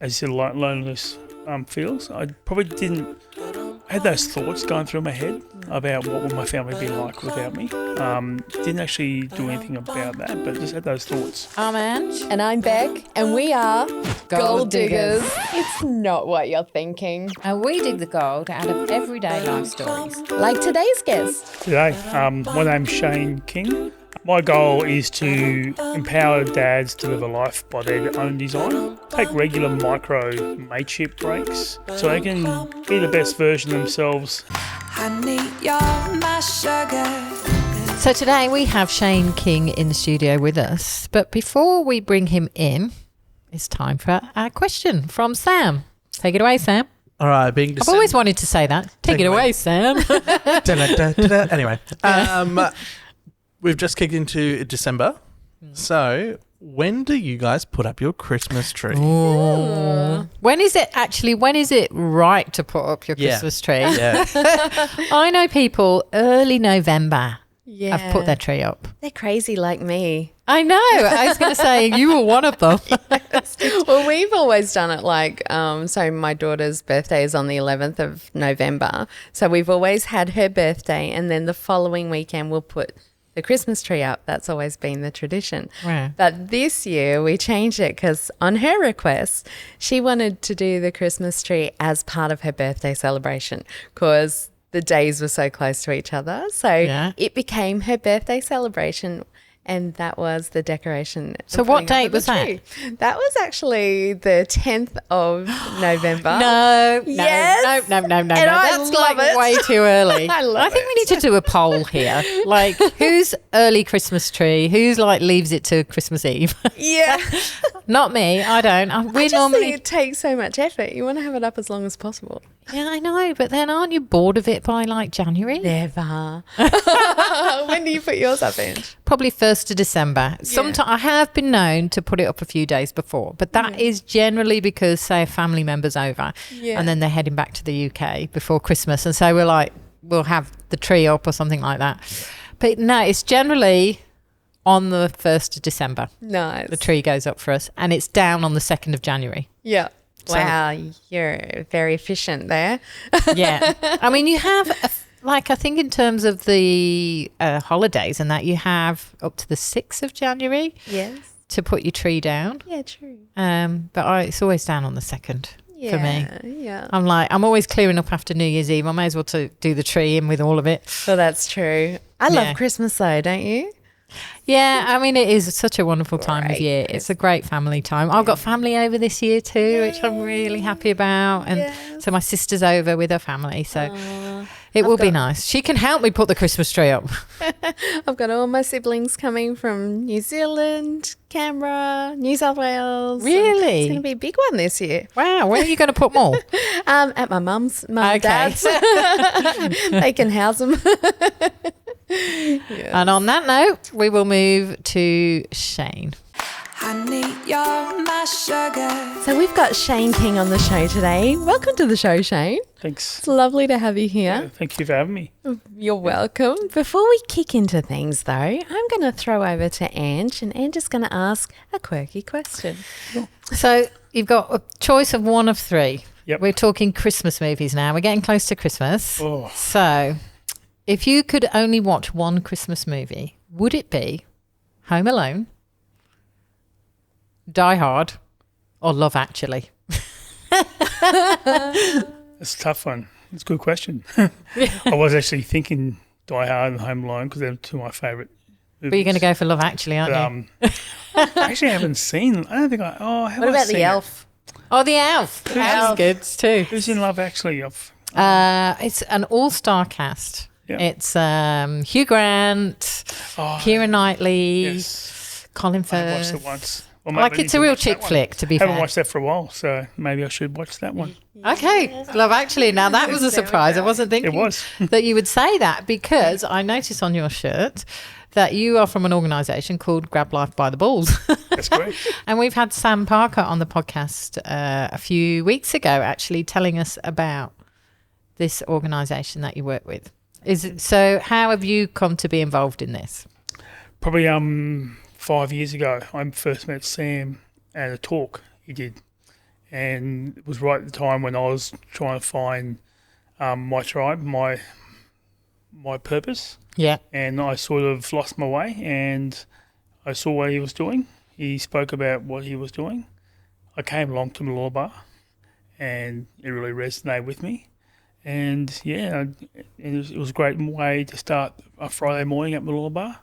as you said, loneliness feels. I probably didn't. I had those thoughts going through my head about what would my family be like without me. Didn't actually do anything about that, but just had those thoughts. I'm Ange. And I'm Beck, and we are Gold Diggers. It's not what you're thinking. And we dig the gold out of everyday life stories. Like today's guest. Today, my name's Shane King. My goal is to empower dads to live a life by their own design, take regular micro mateship breaks so they can be the best version of themselves. So today we have Shane King in the studio with us. But before we bring him in, it's time for our question from Sam. Take it away, Sam. All right, I've always wanted to say that. Take it away, Sam. Anyway, we've just kicked into December. So when do you guys put up your Christmas tree? When is it right to put up your Christmas tree? Yeah. I know people early November have put their tree up. They're crazy like me. I know. I was going to say you were one of them. Well, we've always done it like, so my daughter's birthday is on the 11th of November. So we've always had her birthday, and then the following weekend we'll put the Christmas tree up. That's always been the tradition. Wow. But this year we changed it because on her request, she wanted to do the Christmas tree as part of her birthday celebration because the days were so close to each other. So it became her birthday celebration. And that was the decoration. So what date was that? That was actually the 10th of November. No. Yes. No. And That's like way too early. I think we need to do a poll here. Like, who's early Christmas tree? Who's like leaves it to Christmas Eve? Yeah. Not me. I don't. I just think it takes so much effort. You want to have it up as long as possible. Yeah, I know. But then aren't you bored of it by like January? Never. When do you put yours up, Ange? Probably 1st of December. Sometimes I have been known to put it up a few days before, but that is generally because, say, a family member's over and then they're heading back to the UK before Christmas. And so we're like, we'll have the tree up or something like that. But no, it's generally on the 1st of December. Nice. The tree goes up for us and it's down on the 2nd of January. Yeah. So, wow, you're very efficient there. Yeah. I mean, you have, I think in terms of the holidays and that, you have up to the 6th of January to put your tree down. Yeah, true. But it's always down on the 2nd for me. Yeah. I'm always clearing up after New Year's Eve. I may as well do the tree in with all of it. Well, that's true. I love Christmas though, don't you? Yeah, I mean, it is such a wonderful time of year. It's a great family time. I've got family over this year too, which I'm really happy about. And so my sister's over with her family. So it will be nice. She can help me put the Christmas tree up. I've got all my siblings coming from New Zealand, Canberra, New South Wales. Really? It's going to be a big one this year. Wow. Where are you going to put them all? At my mum and dad's. They can house them. And on that note, we will move to Shane. So we've got Shane King on the show today. Welcome to the show, Shane. Thanks. It's lovely to have you here. Yeah, thank you for having me. You're welcome. Before we kick into things, though, I'm going to throw over to Ange, and Ange is going to ask a quirky question. So you've got a choice of one of three. Yep. We're talking Christmas movies now. We're getting close to Christmas. Oh. So if you could only watch one Christmas movie, would it be Home Alone, Die Hard, or Love Actually? That's a tough one. It's a good question. I was actually thinking Die Hard and Home Alone because they're two of my favourite movies. But you're going to go for Love Actually, aren't you? Actually, I haven't seen. I don't think I. Oh, have What I about seen The Elf? Oh, The Elf. The Elf's good too. Who's in Love Actually? It's an all-star cast. Yeah. It's Hugh Grant, Keira Knightley, Colin Firth. I watched it once. Well, like, it's a real chick flick, to be fair. I haven't watched that for a while, so maybe I should watch that one. Okay, Love Actually. Now, that was a surprise. I wasn't thinking that you would say that, because I noticed on your shirt that you are from an organisation called Grab Life by the Balls. That's great. And we've had Sam Parker on the podcast a few weeks ago, actually, telling us about this organisation that you work with. So how have you come to be involved in this? Probably 5 years ago, I first met Sam at a talk he did. and it was right at the time when I was trying to find my tribe, my purpose, Yeah. and I sort of lost my way, and I saw what he was doing. He spoke about what he was doing. I came along to Mooloolaba, and it really resonated with me. And yeah, it was a great way to start a Friday morning at Mooloolaba.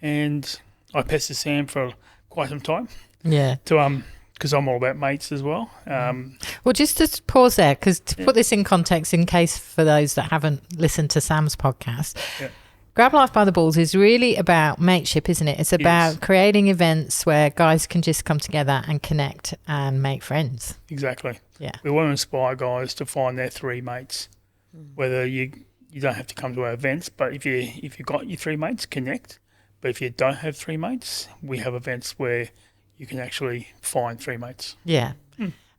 And I pestered Sam for quite some time Yeah. to because I'm all about mates as well. Well, just to pause there, because to put this in context, in case for those that haven't listened to Sam's podcast, Grab Life by the Balls is really about mateship, isn't it? It's about creating events where guys can just come together and connect and make friends. Exactly. Yeah. We want to inspire guys to find their three mates. Whether you don't have to come to our events, but if you've got your three mates, connect. But if you don't have three mates, we have events where you can actually find three mates. Yeah.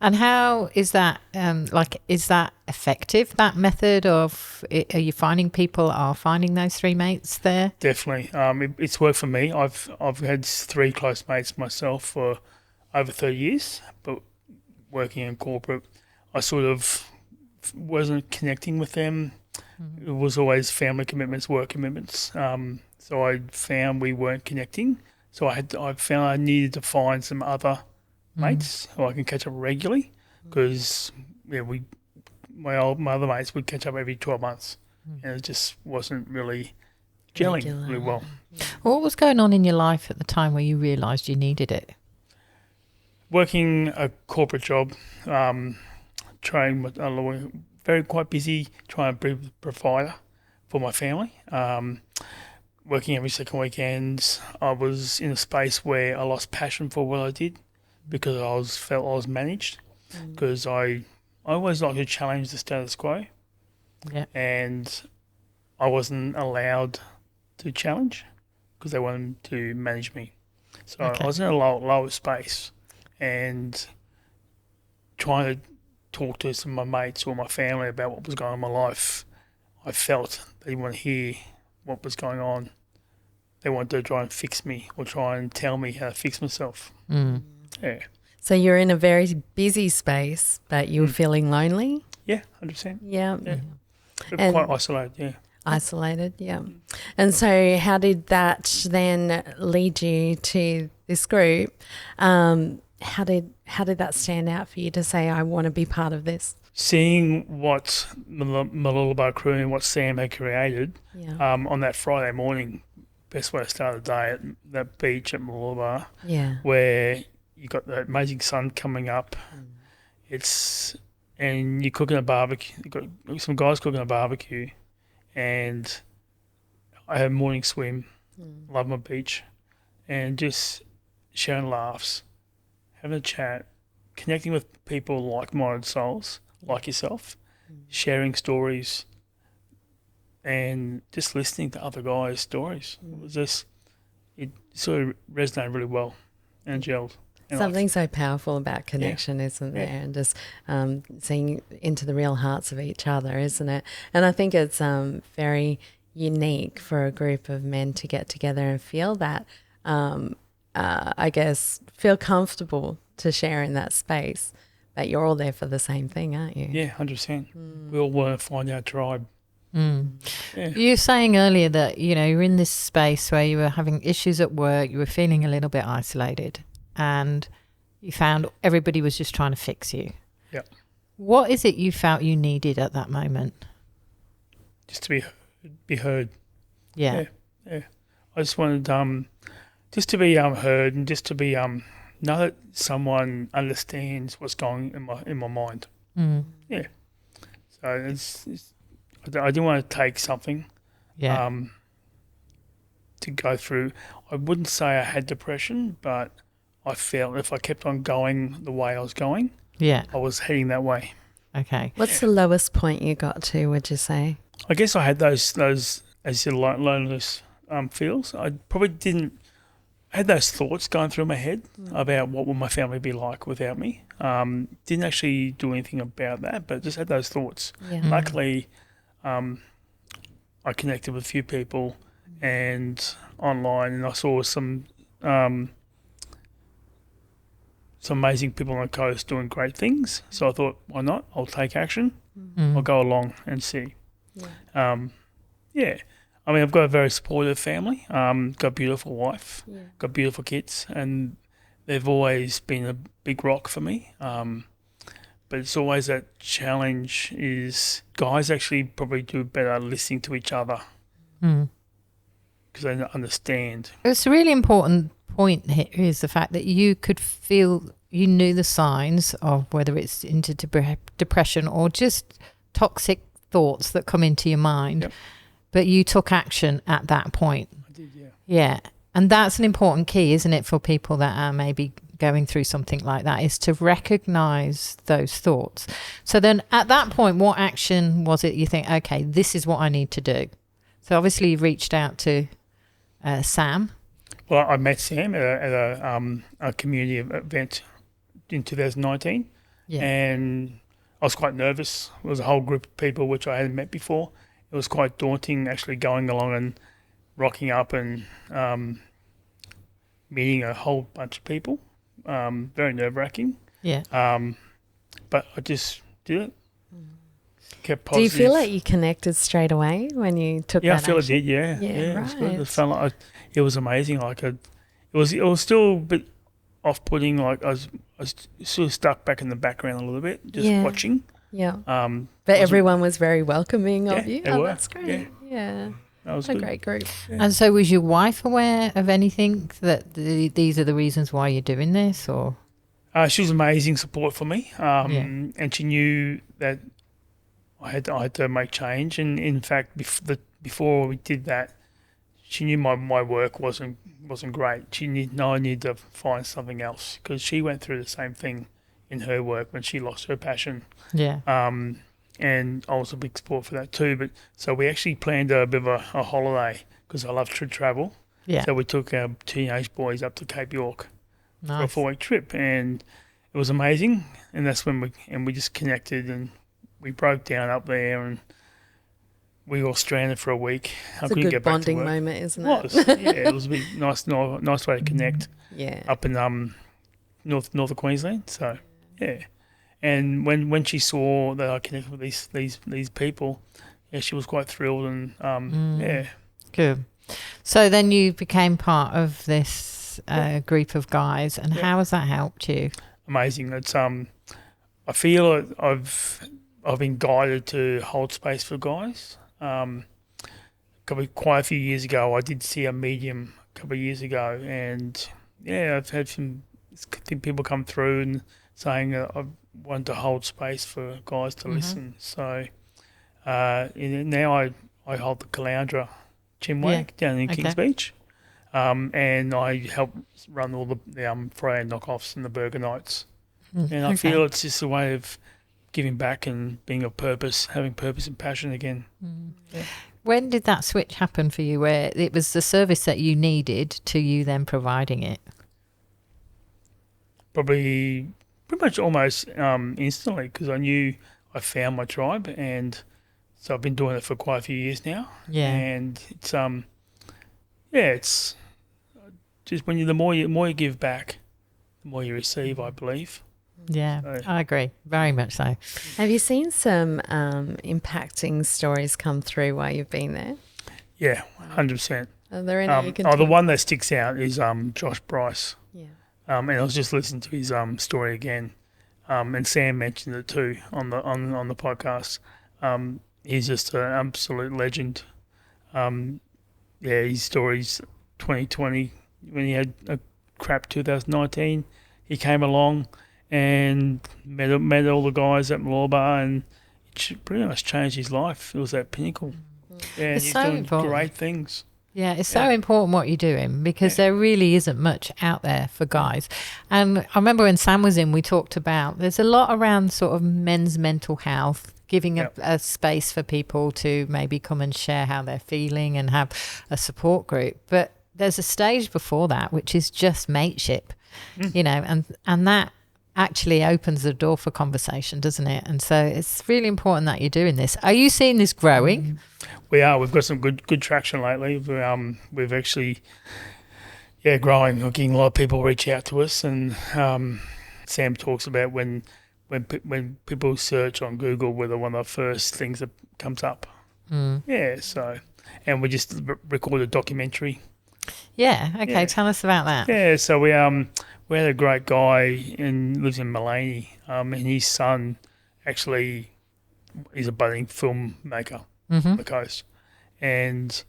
And how is that, is that effective, that method of, are you finding people are finding those three mates there? Definitely. It's worked for me. I've had three close mates myself for over 30 years, but working in corporate, I sort of wasn't connecting with them. It was always family commitments, work commitments. So I found we weren't connecting. So I found I needed to find some other mates who I can catch up regularly, because my other mates would catch up every 12 months, and it just wasn't really gelling really well. What was going on in your life at the time where you realised you needed it? Working a corporate job, training with a lawyer, quite busy trying to be a provider for my family. Working every second weekend, I was in a space where I lost passion for what I did, because I felt I was managed, because I always like to challenge the status quo, and I wasn't allowed to challenge because they wanted to manage me. So I was in a lower space, and trying to talk to some of my mates or my family about what was going on in my life, I felt they didn't want to hear what was going on. They wanted to try and fix me or try and tell me how to fix myself. Yeah. So you're in a very busy space, but you were feeling lonely? Yeah, 100%. Yeah. And quite isolated, yeah. Isolated, yeah. And so how did that then lead you to this group? How did that stand out for you to say, I want to be part of this? Seeing what Mooloolaba crew and what Sam had created on that Friday morning, best way to start the day at that beach at Mooloolaba, where you got the amazing sun coming up. And you're cooking a barbecue. You got some guys cooking a barbecue, and I had a morning swim. Love my beach, and just sharing laughs, having a chat, connecting with people like-minded souls like yourself, sharing stories, and just listening to other guys' stories. It sort of resonated really well and gelled. Something so powerful about connection, isn't there? And just seeing into the real hearts of each other, isn't it? And I think it's very unique for a group of men to get together and feel that, I guess, feel comfortable to share in that space. But you're all there for the same thing, aren't you? Yeah, 100%. We all want to find our tribe. Yeah. You were saying earlier that, you're in this space where you were having issues at work, you were feeling a little bit isolated, and you found everybody was just trying to fix you. Yeah. What is it you felt you needed at that moment? Just to be heard. Yeah. I just wanted just to be heard, and just to be know that someone understands what's going in my mind. Yeah. So I didn't want to take something to go through. I wouldn't say I had depression, but I felt if I kept on going the way I was going, I was heading that way. Okay. What's the lowest point you got to, would you say? I guess I had those as you said, loneliness feels. I probably I had those thoughts going through my head about what would my family be like without me. Didn't actually do anything about that, but just had those thoughts. Yeah. Luckily, I connected with a few people and online, and I saw some some amazing people on the coast doing great things. So I thought, why not? I'll take action. I'll go along and see. I mean, I've got a very supportive family. Got a beautiful wife. Got beautiful kids, and they've always been a big rock for me. But it's always that challenge is guys actually probably do better listening to each other because they understand. It's a really important point here is the fact that you could feel, you knew the signs of whether it's into depression or just toxic thoughts that come into your mind, but you took action at that point. I did, Yeah. And that's an important key, isn't it, for people that are maybe going through something like that, is to recognise those thoughts. So then at that point, what action was it you think, okay, this is what I need to do? So obviously you reached out to Sam. Well, I met Sam at a community event in 2019, and I was quite nervous. There was a whole group of people which I hadn't met before. It was quite daunting actually going along and rocking up and meeting a whole bunch of people. Very nerve-wracking. Yeah. But I just did it. Kept positive. Do you feel like you connected straight away when you took that I feel action? I did, yeah. Yeah, It was good. right. It felt like it was amazing. It was still a bit off-putting. Like I was sort of stuck back in the background a little bit, just watching. Yeah. But everyone was very welcoming of you. they Oh, were. that's great. Yeah. That was A good. great group. And so was your wife aware of anything that these are the reasons why you're doing this, or? She was amazing support for me, and she knew that I had to make change. And in fact, before we did that, she knew my work wasn't great. She I need to find something else because she went through the same thing in her work when she lost her passion. Yeah. And I was a big support for that too. But so we actually planned a bit of a holiday because I love to travel. Yeah. So we took our teenage boys up to Cape York for a Nice. 4-week trip, and it was amazing. And that's when we just connected and we broke down up there, and we were stranded for a week. I It's a couldn't good get back to bonding work. moment, isn't It it? was, it was a bit nice way to connect Yeah. up in north of Queensland. So yeah, and when she saw that I connected with these people, she was quite thrilled, and Good. So then you became part of this group of guys, and how has that helped you? amazing. It's I feel I've been guided to hold space for guys. Quite a few years ago, I did see a medium a couple of years ago, and I've had some people come through and saying I want to hold space for guys to listen. So now I hold the Caloundra Chinwag down in Kings Beach, and I help run all the Friday knockoffs and the Burger Nights. And I feel it's just a way of giving back and being of purpose, having purpose and passion again. When did that switch happen for you, where it was the service that you needed to you then providing it? Probably pretty much almost instantly, because I knew I found my tribe, and so I've been doing it for quite a few years now. Yeah. And it's it's just when the more you give back, the more you receive, I believe. Yeah, So- I agree. Very much so. Have you seen some impacting stories come through while you've been there? Yeah, 100%. Are there any you can The talk- one that sticks out is Josh Bryce. Yeah. And I was just listening to his story again, and Sam mentioned it too on the podcast. He's just an absolute legend. His story's 2020 when he had a crap 2019. He came along and met all the guys at Malorba, and it pretty much changed his life. It was that pinnacle. Yeah, and It's he's so doing important. great things. Yeah, it's so important what you're doing, because there really isn't much out there for guys. And I remember when Sam was in, we talked about there's a lot around sort of men's mental health, giving a space for people to maybe come and share how they're feeling and have a support group. But there's a stage before that, which is just mateship, and that actually opens the door for conversation, doesn't it? And so it's really important that you're doing this. Are you seeing this growing? We are. We've got some good traction lately. We've actually, growing. We're getting a lot of people reach out to us, and Sam talks about when people search on Google, we're one of the first things that comes up. Yeah, so, and we just recorded a documentary. Yeah. Okay. Tell us about that. Yeah, so we had a great guy lives in Mullaney, and his son actually is a budding filmmaker on the coast, and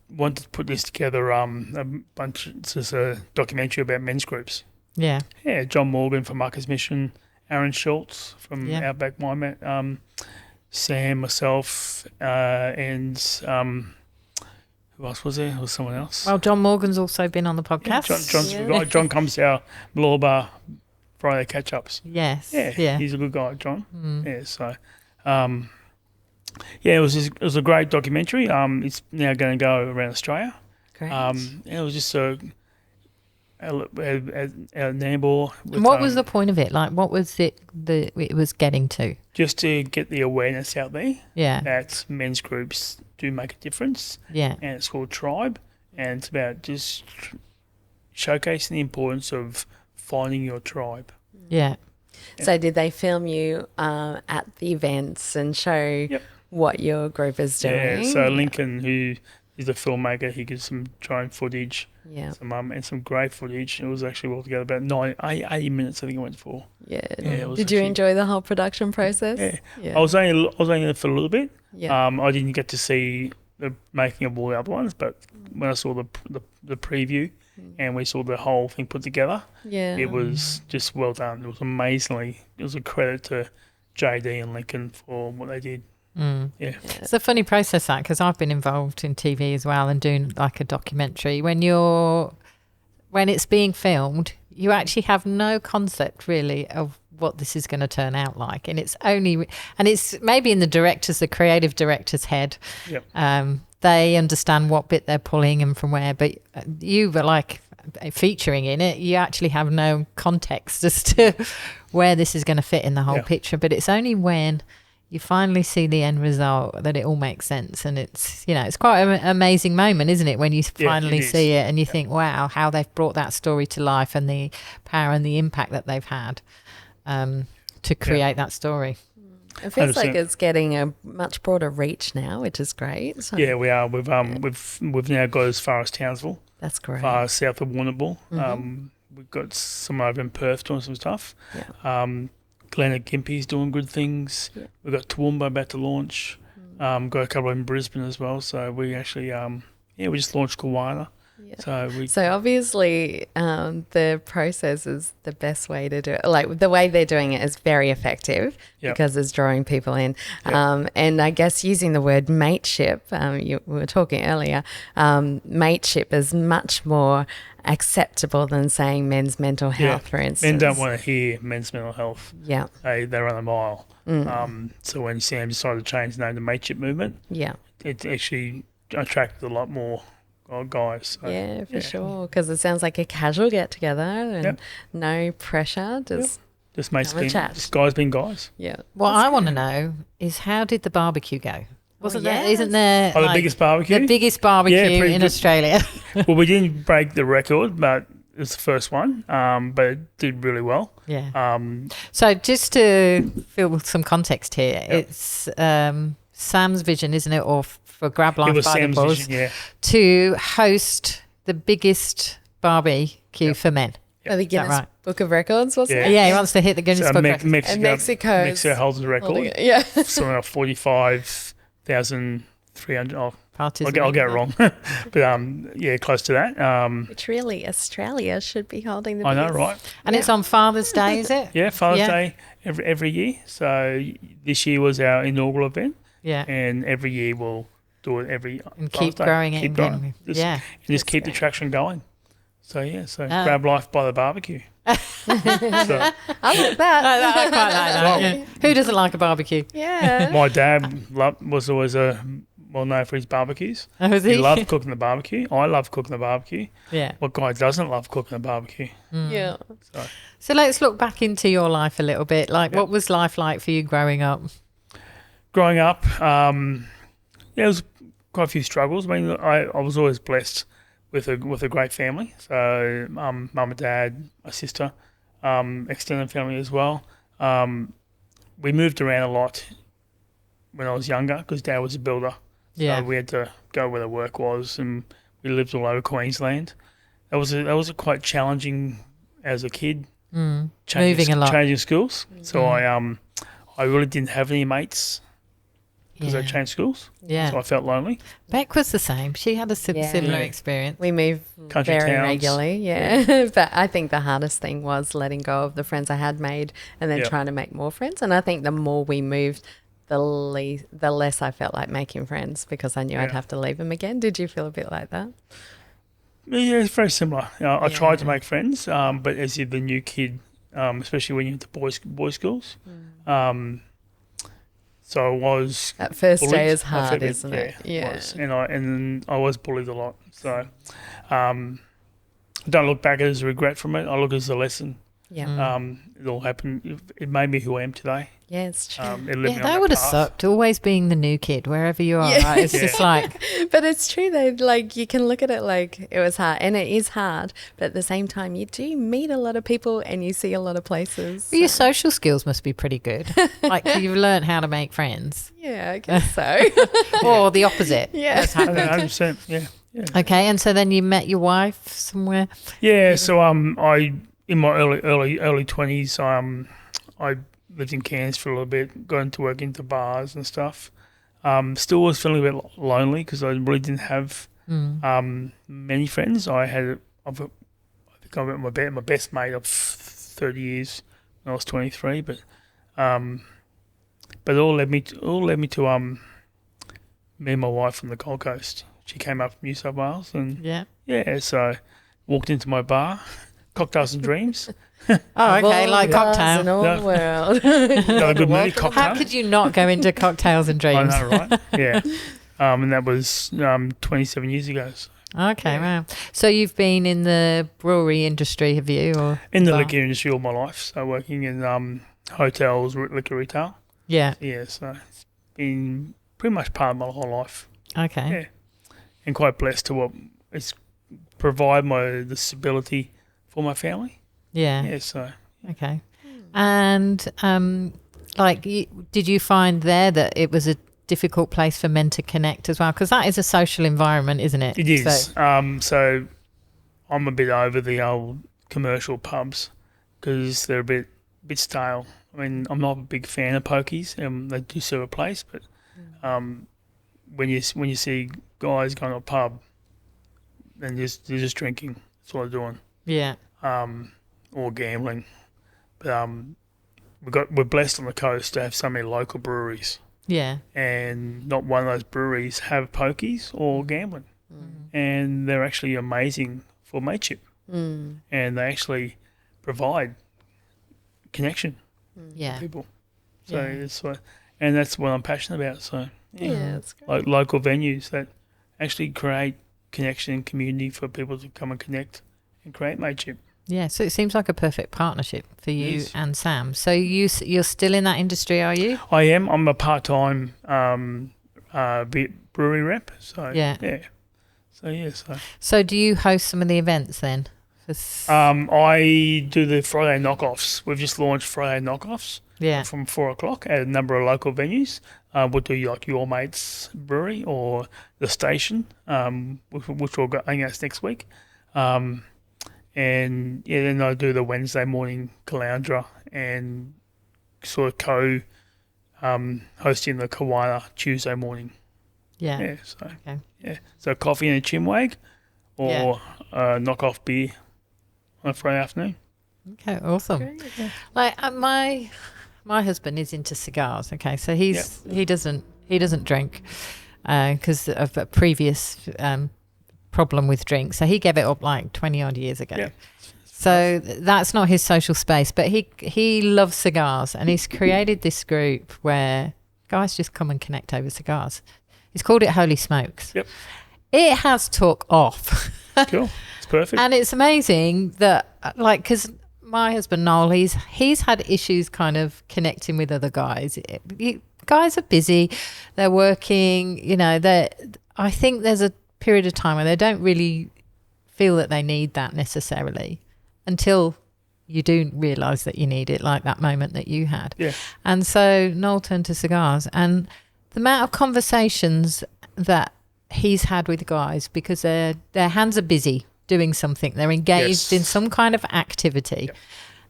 wanted to put this together it's a documentary about men's groups. Yeah. Yeah, John Morgan from Marcus Mission, Aaron Schultz from Outback Wine, Sam, myself, and who else was there? There was someone else. Well, John Morgan's also been on the podcast. John comes to our Malorba Friday catch-ups. Yes. Yeah, he's a good guy, John. Yeah, so it was a great documentary. It's now going to go around Australia. Great. And it was just a Nambour. And what was the point of it? Like, what was it that it was getting to? Just to get the awareness out there. Yeah. That men's groups do make a difference. Yeah. And it's called Tribe, and it's about just showcasing the importance of finding your tribe. Yeah. So did they film you at the events and show what your group is doing? Yeah, so Lincoln, who is a filmmaker, he gives some drone footage, and some great footage. It was actually altogether about 80 minutes, I think it went for. Yeah. It Did you enjoy the whole production process? Yeah. I was only there for a little bit. Yeah. I didn't get to see the making of all the other ones, but when I saw the preview and we saw the whole thing put together, it was just well done. It was it was a credit to JD and Lincoln for what they did. Yeah. It's a funny process, that, because I've been involved in TV as well and doing like a documentary. When it's being filmed, you actually have no concept really of what this is going to turn out like, and it's maybe in the creative director's head. They understand what bit they're pulling and from where, but you were like featuring in it, you actually have no context as to where this is going to fit in the whole picture. But it's only when you finally see the end result that it all makes sense, and it's quite an amazing moment, isn't it, when you finally see it and you think, wow, how they've brought that story to life and the power and the impact that they've had to create that story. It feels like it's getting a much broader reach now, which is great. So. Yeah, we are. We've now got as far as Townsville. That's great. Far south of Warrnambool. We've got some over in Perth doing some stuff. Yeah. Glen at Gympie's doing good things. Yeah. We've got Toowoomba about to launch. Got a couple in Brisbane as well. So we actually, we just launched Kawana. Yeah. So obviously the process is the best way to do it. Like the way they're doing it is very effective because it's drawing people in. And I guess using the word mateship, we were talking earlier, mateship is much more acceptable than saying men's mental health, for instance. Men don't want to hear men's mental health. Yeah. They run a mile. So when Sam decided to change the name to Mateship Movement, it actually attracted a lot more guys. So, for sure, because it sounds like a casual get together and no pressure, just mates guys being guys. Yeah. What I want to know is, how did the barbecue go? Isn't there the biggest barbecue? The biggest barbecue in Australia. Well, we didn't break the record, but it was the first one. But it did really well. Yeah. So just to fill some context here, it's Sam's vision, isn't it, or for Grab Life by the Balls, to host the biggest barbecue for men. The Guinness Book of Records, wasn't it? Yeah, he wants to hit the Guinness Book of Records. Mexico holds the record. Something like 45,300. I'll get it wrong. But close to that. Which really Australia should be holding the I know, right? And it's on Father's Day, is it? Yeah, Father's Day every year. So this year was our inaugural event. Yeah. And every year we'll do it and keep growing it. Just keep the traction going. So Grab Life by the barbecue. I like that. I quite like that. Who doesn't like a barbecue? Yeah. My dad was always well known for his barbecues. Oh, was he? He loved cooking the barbecue. I love cooking the barbecue. Yeah. What guy doesn't love cooking the barbecue? Yeah. So let's look back into your life a little bit. Like, what was life like for you growing up? Growing up, it was quite a few struggles. I mean, I was always blessed with a great family. So mum and dad, my sister, extended family as well. We moved around a lot when I was younger because Dad was a builder. Yeah. So we had to go where the work was, and we lived all over Queensland. That was a quite challenging as a kid. Moving a lot. Changing schools. So I really didn't have any mates because I changed schools. Yeah. So I felt lonely. Beck was the same. She had a similar Yeah. experience. We move Country very towns. regularly, yeah. But I think the hardest thing was letting go of the friends I had made and then Yeah. trying to make more friends. And I think the more we moved, the less I felt like making friends because I knew I'd Yeah. have to leave them again. Did you feel a bit like that? Yeah, it's very similar. I tried to Yeah. make friends, but as you're the new kid, especially when you're into boys schools, so I was That first bullied. day is I hard, felt isn't it? Yeah, was. And I was bullied a lot. So I don't look back as a regret from it. I look as a lesson. Yeah. It all happened. It made me who I am today. Yeah, it's true. It led me on That would have path. sucked, always being the new kid, wherever you are. Yeah. Right? It's just like, But it's true though, like you can look at it like it was hard and it is hard, but at the same time you do meet a lot of people and you see a lot of places. your social skills must be pretty good. Like you've learned how to make friends. Yeah, I guess so. Or the opposite. Yeah. That's happened. 100%. Yeah. Okay, and so then you met your wife somewhere. Yeah. So I in my early 20s, I lived in Cairns for a little bit, got into work into bars and stuff. Still was feeling a bit lonely because I really didn't have many friends. I think I met my best mate of 30 years when I was 23, but it all led me to me and my wife from the Gold Coast. She came up from New South Wales, and so walked into my bar, Cocktails and Dreams. Oh, okay, like In cocktail. all No. the world. Got a good movie, Cocktail. How could you not go into cocktails and I dreams? know, right? Yeah. And that was 27 years ago. So. Okay, wow. So you've been in the brewery industry, have you? Or In the bar? liquor industry all my life, so working in hotels, liquor retail. Yeah. Yeah, so it's been pretty much part of my whole life. Okay. Yeah. And quite blessed to provide the stability for my family. Yeah. Yeah, so Okay. And did you find there that it was a difficult place for men to connect as well? Because that is a social environment, isn't it? it is. So, So I'm a bit over the old commercial pubs because they're a bit stale. I mean, I'm not a big fan of pokies. They do serve a place, but when you see guys going to a pub, then they're just drinking. That's what they're doing. yeah. Or gambling. But we're blessed on the coast to have so many local breweries, Yeah. and not one of those breweries have pokies or gambling, and they're actually amazing for mateship, and they actually provide connection Yeah. to people. So Yeah. it's and that's what I'm passionate about. So Yeah, it's great. like local venues that actually create connection and community for people to come and connect and create mateship. Yeah. So it seems like a perfect partnership for you Yes. and Sam. So you're still in that industry, are you? I am. I'm a part-time brewery rep. So Yeah. So So do you host some of the events then? I do the Friday knockoffs. We've just launched Friday knockoffs Yeah. from 4:00 at a number of local venues. We'll do like Your Mate's Brewery or the Station, which we'll go. I think that's next week. And then I do the Wednesday morning Caloundra and sort of hosting the Kawana Tuesday morning. Yeah. Yeah, so Okay. yeah, so coffee and a chinwag, or knockoff beer on a Friday afternoon. Okay. Awesome. Like my husband is into cigars. Okay, so he doesn't drink because of a previous problem with drink. So he gave it up like 20 odd years ago. Yeah. So that's not his social space, but he loves cigars, and he's created this group where guys just come and connect over cigars. He's called it Holy Smokes. Yep. It has took off. Cool. It's perfect. And it's amazing that, like, because my husband Noel, he's had issues kind of connecting with other guys. Guys are busy, they're working. I think there's a period of time where they don't really feel that they need that necessarily until you do realise that you need it, like that moment that you had. Yeah. And so Noel turned to cigars, and the amount of conversations that he's had with guys, because their hands are busy doing something, they're engaged in some kind of activity,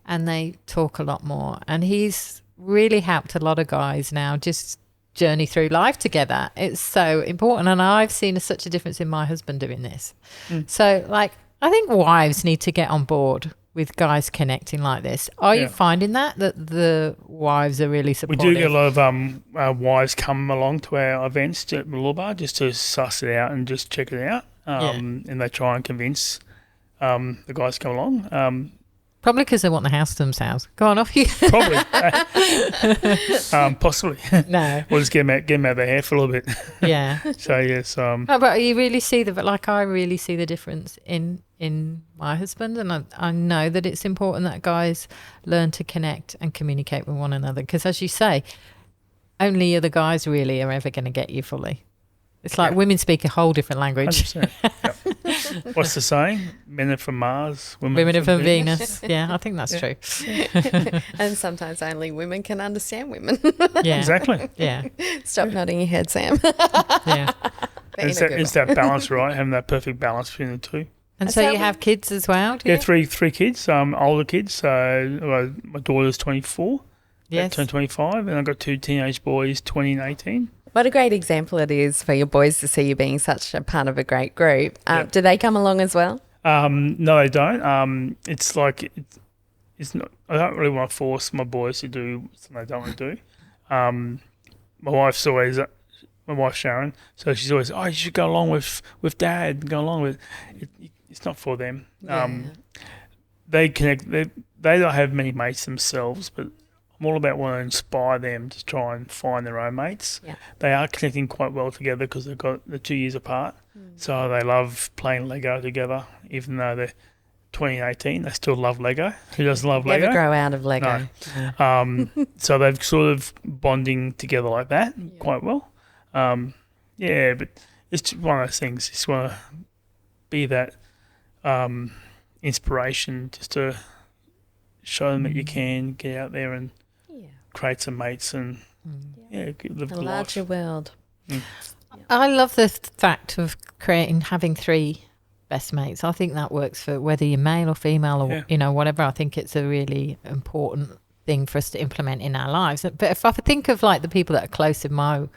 and they talk a lot more. And he's really helped a lot of guys now just journey through life together. It's so important, and I've seen such a difference in my husband doing this. So like, I think wives need to get on board with guys connecting like this. Are you finding that the wives are really supportive? We do get a lot of wives come along to our events at Malurba just to suss it out and just check it out. And they try and convince the guys to come along. Probably because they want the house to themselves. Go on, off you. Probably. Possibly. No. We'll just get them out of their hair for a little bit. Yeah. So, yes. But you really see I really see the difference in my husband, and I know that it's important that guys learn to connect and communicate with one another, because as you say, only other guys really are ever going to get you fully. It's like women speak a whole different language. 100%. What's the saying? Men are from Mars, women are from Venus. Yeah, I think that's true. And sometimes only women can understand women. Yeah, exactly. Yeah. Stop nodding your head, Sam. Yeah. Is that balance right? Having that perfect balance between the two. And so you have kids as well? Yeah, three kids, older kids. So my daughter's 24. Yes. Turned 25, and I've got 2 teenage boys, 20 and 18. What a great example it is for your boys to see you being such a part of a great group. Do they come along as well? No, they don't. It's like it's not. I don't really want to force my boys to do something they don't want to do. My wife Sharon, so she's always, you should go along with Dad. Go along with it. It's not for them. They connect. They don't have many mates themselves, but I'm all about wanting to inspire them to try and find their own mates. Yeah. They are connecting quite well together because they're 2 years apart. So they love playing Lego together, even though they're 20 and 18. They still love Lego. Who doesn't love Lego? Never grow out of Lego. No. So they've sort of bonding together like that quite well. But it's just one of those things. Just want to be that inspiration, just to show them that you can get out there and create some mates and live a life. Larger world. I love the fact of having 3 best mates. I think that works for whether you're male or female or whatever. I think it's a really important thing for us to implement in our lives. But if I think of like the people that are close in my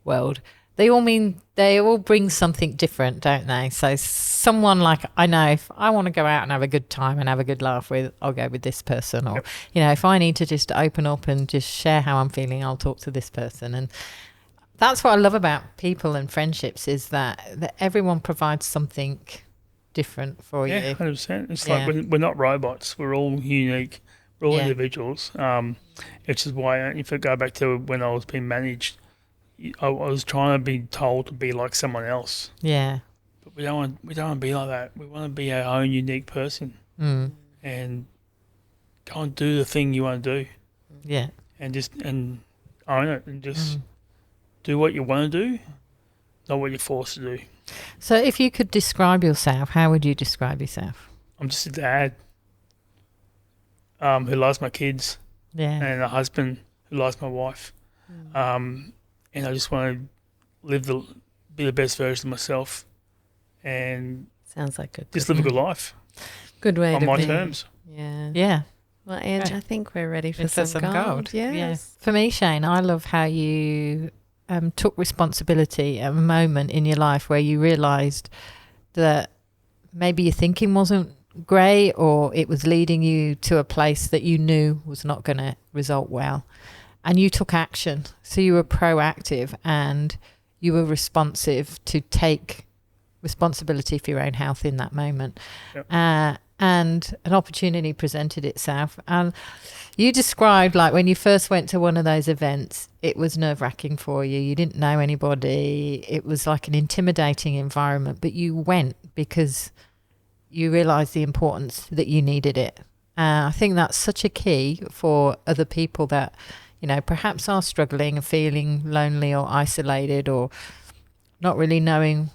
world, they all bring something different, don't they? So someone like, I know if I want to go out and have a good time and have a good laugh with, I'll go with this person. Or, if I need to just open up and just share how I'm feeling, I'll talk to this person. And that's what I love about people and friendships, is that everyone provides something different for you. Yeah, 100%. It's like we're not robots. We're all unique. We're all individuals. Which is why, if I go back to when I was being managed, I was trying to be told to be like someone else. Yeah. But we don't want to be like that. We want to be our own unique person. And go and do the thing you want to do. Yeah. And own it and just do what you want to do, not what you're forced to do. So if you could describe yourself, how would you describe yourself? I'm just a dad who loves my kids. Yeah. And a husband who loves my wife. And I just want to be the best version of myself, and sounds like just live a good life. Good way on my terms. Yeah. Yeah. Well, Ange, I think we're ready for some gold. Yes. Yeah. For me, Shane, I love how you took responsibility at a moment in your life where you realised that maybe your thinking wasn't great, or it was leading you to a place that you knew was not going to result well. And you took action. So you were proactive and you were responsive to take responsibility for your own health in that moment. Yep. And an opportunity presented itself. And you described, like, when you first went to one of those events, it was nerve-wracking for you. You didn't know anybody. It was like an intimidating environment. But you went because you realised the importance that you needed it. I think that's such a key for other people that, perhaps are struggling and feeling lonely or isolated or not really knowing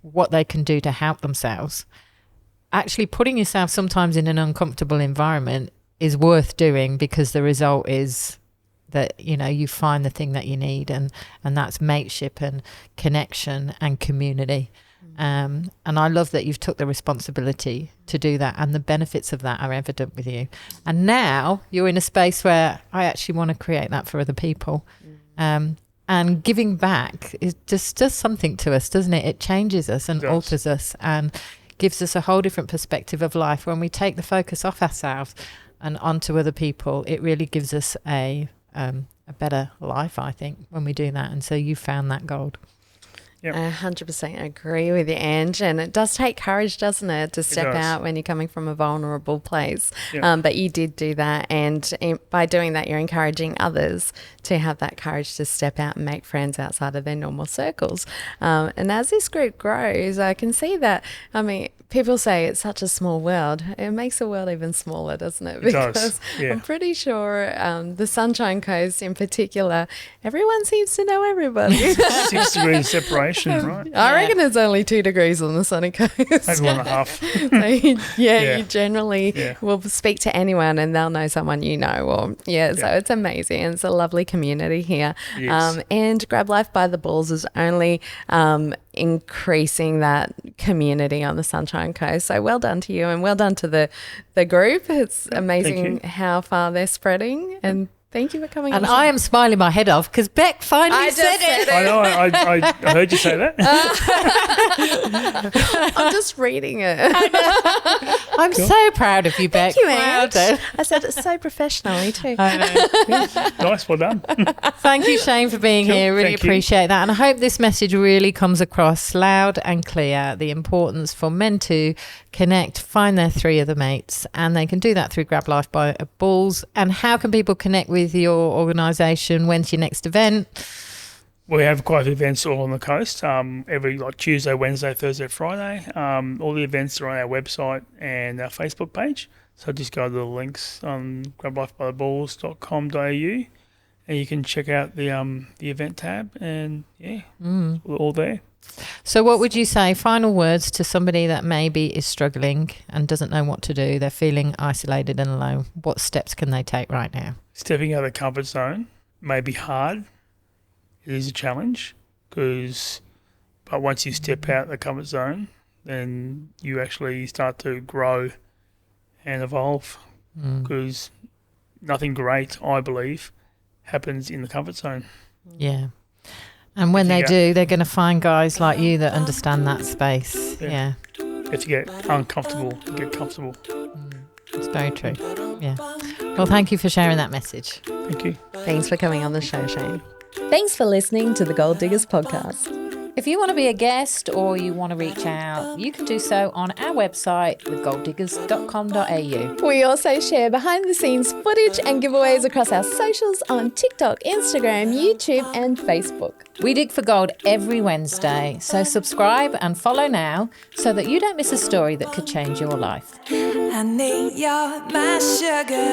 what they can do to help themselves. Actually putting yourself sometimes in an uncomfortable environment is worth doing, because the result is that, you know, you find the thing that you need, and that's mateship and connection and community. And I love that you've took the responsibility to do that, and the benefits of that are evident with you. And now you're in a space where I actually want to create that for other people. And giving back is just does something to us, doesn't it? It changes us and alters us and gives us a whole different perspective of life. When we take the focus off ourselves and onto other people, it really gives us a better life, I think, when we do that. And so you found that gold. Yep. I 100% agree with you, Ange. And it does take courage, doesn't it, to step out when you're coming from a vulnerable place. Yep. But you did do that. And by doing that, you're encouraging others to have that courage to step out and make friends outside of their normal circles. And as this group grows, I can see that, I mean, people say it's such a small world. It makes the world even smaller, doesn't it? Because I'm pretty sure the Sunshine Coast in particular, everyone seems to know everybody. 6 degrees separation, right? I reckon it's only 2 degrees on the sunny coast. Maybe 1.5. So, you generally will speak to anyone and they'll know someone you know. Or so it's amazing. And it's a lovely community here. Yes. And Grab Life by the Balls is only increasing that community on the Sunshine Coast. So well done to you, and well done to the group. It's amazing how far they're spreading, and thank you for coming on. And I am smiling my head off because Beck finally said it. I know, I heard you say that. I'm just reading it. I'm so proud of you, Beck. Thank you, Ange. I said it's so professionally too. I know. Nice, well done. Thank you, Shane, for being here. Really appreciate that. And I hope this message really comes across loud and clear, the importance for men to connect, find their 3 other mates, and they can do that through Grab Life by Balls. And how can people connect with your organisation? When's your next event? We have quite a few events all on the coast, every Tuesday, Wednesday, Thursday, Friday. All the events are on our website and our Facebook page. So just go to the links on grablifebytheballs.com.au and you can check out the event tab, and we're all there. So what would you say, final words to somebody that maybe is struggling and doesn't know what to do? They're feeling isolated and alone. What steps can they take right now? Stepping out of the comfort zone may be hard. It is a challenge, but once you step out of the comfort zone, then you actually start to grow and evolve, because nothing great, I believe, happens in the comfort zone. Yeah. And when they do, they're going to find guys like you that understand that space. Yeah. You have to get uncomfortable to get comfortable. It's very true. Yeah. Well, thank you for sharing that message. Thank you. Thanks for coming on the show, Shane. Thanks for listening to the Gold Diggers podcast. If you want to be a guest or you want to reach out, you can do so on our website, thegoldiggers.com.au. We also share behind-the-scenes footage and giveaways across our socials on TikTok, Instagram, YouTube and Facebook. We dig for gold every Wednesday, so subscribe and follow now so that you don't miss a story that could change your life. I need your, my sugar.